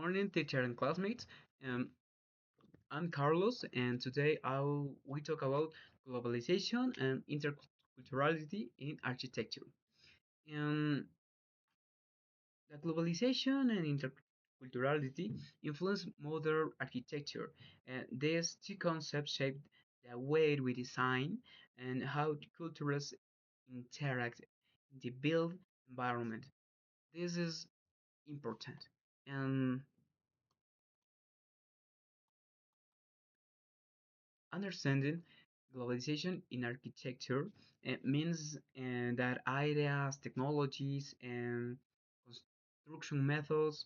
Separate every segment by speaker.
Speaker 1: Morning, teacher and classmates. Um, I'm Carlos, and today we talk about globalization and interculturality in architecture. Um, the globalization and interculturality influence modern architecture. These two concepts shape the way we design and how cultures interact in the built environment. This is important. And understanding globalization in architecture means that ideas, technologies, and construction methods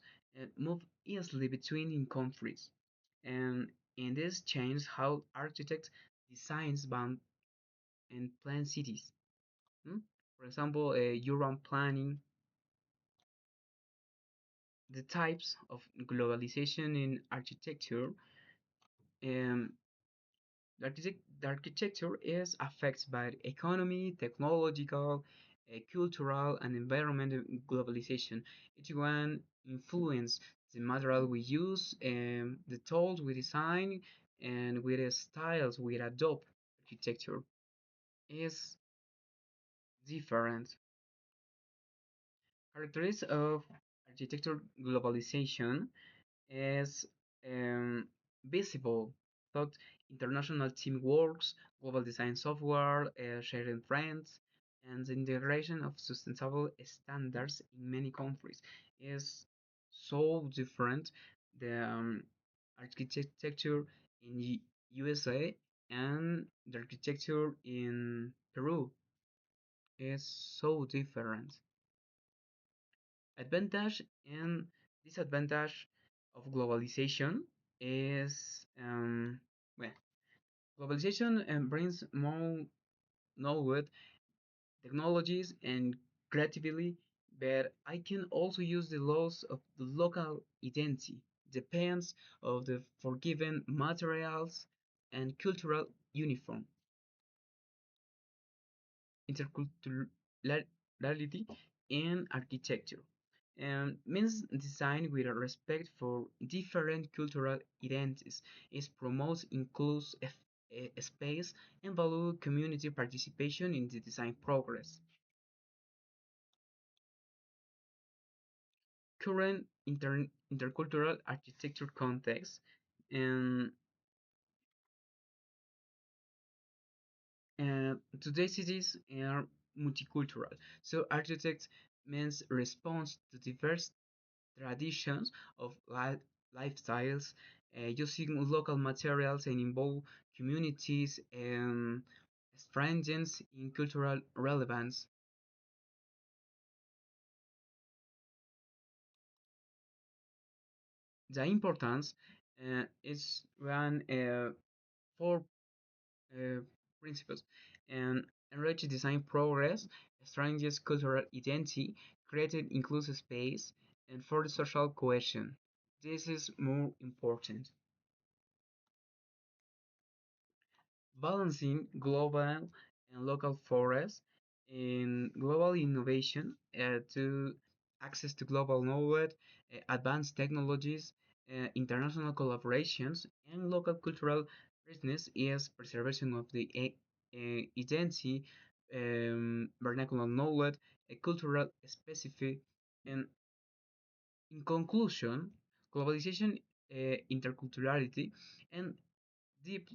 Speaker 1: move easily between in countries. And in this changes how architects designs bound and plan cities. Hmm? For example, urban planning, the types of globalization in architecture. Um, the architecture is affected by economy, technological, cultural, and environmental globalization. Each one influence the material we use, the tools we design, and with the styles we adopt. Architecture is different. Characteristics of architecture globalization is um, visible thought international teamwork, global design software, sharing trends, and the integration of sustainable standards in many countries is so different. The architecture in USA and the architecture in Peru is so different. Advantage and disadvantage of globalization is well, globalization brings more knowledge, technologies, and creativity, but I can also use the loss of the local identity. Depends of the forgiven materials and cultural uniform. Interculturality in architecture means design with a respect for different cultural identities. It promotes inclusive space and value community participation in the design progress. Current intercultural architecture context and today's cities are multicultural. So architects means response to diverse traditions of lifestyles, using local materials and involve communities and strengthens in cultural relevance. The importance is one four uh, principles and enrich design progress, strengthens cultural identity, created inclusive space, and for the social cohesion. This is more important. Balancing global and local forests in global innovation to access to global knowledge, advanced technologies, international collaborations, and local cultural richness is preservation of the identity, vernacular knowledge, cultural specific, and in conclusion, globalization, interculturality, and deep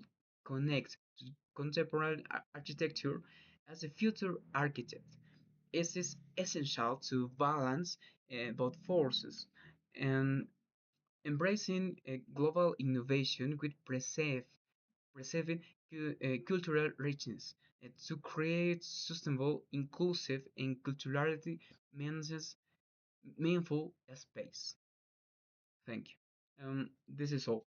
Speaker 1: connect to contemporary architecture as a future architect. It is essential to balance both forces and embracing global innovation with preserving cultural richness to create sustainable, inclusive, and culturality meaningful space. Thank you. This is all.